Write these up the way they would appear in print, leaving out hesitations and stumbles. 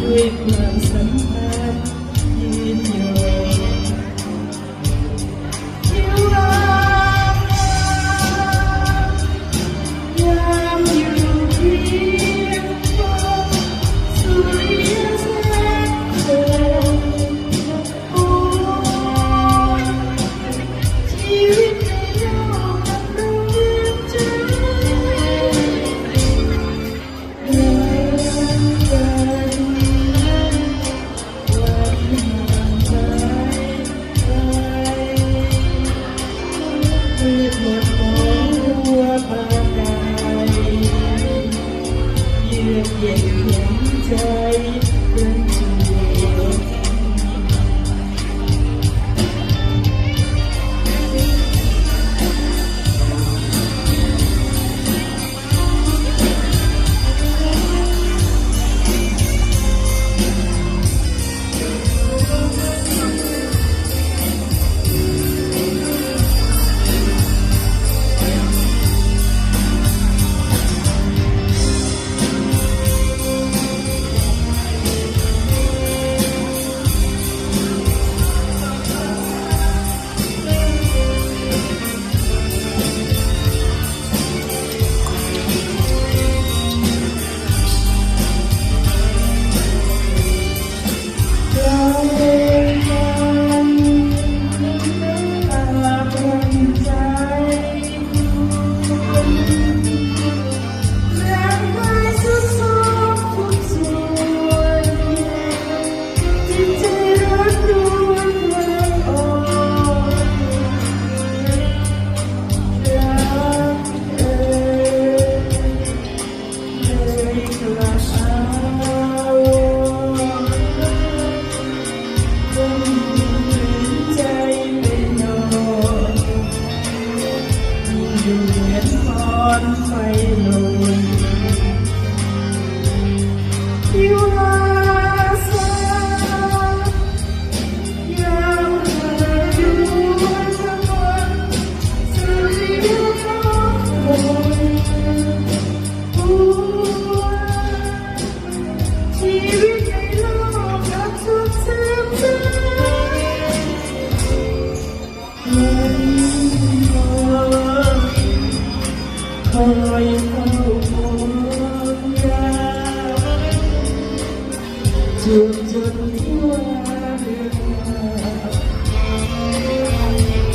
ด้วยความสัมพันธ์ยืนยงยามอยู่เพียงพอสุริยแสงเธอโอ้ชีวิตในโลกอันรุ่งเรืองใจหมดของหัวปากายเยือกเย็นเห็นใจเป็นชีวิตอยู่เหมือนพรไฟลนที่ว่าสายามเธออยู่ทั้งวันสุริยะทองชีวิตในโลกกับทุกสิ่งคอยเฝ้าห่วงใยจนที่ว่าเรื่อง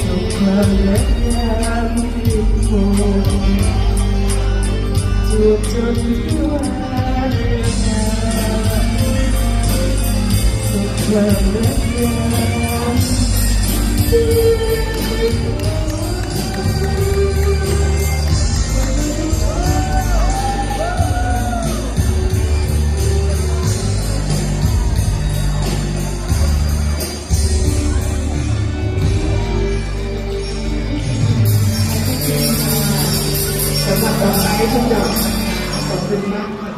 ทุกความรักยามที่โผล่จนที่ว่าเรื่องทุกความรักยามสำหรับดอกไม้ทุกดอกขอบคุณมากค่ะ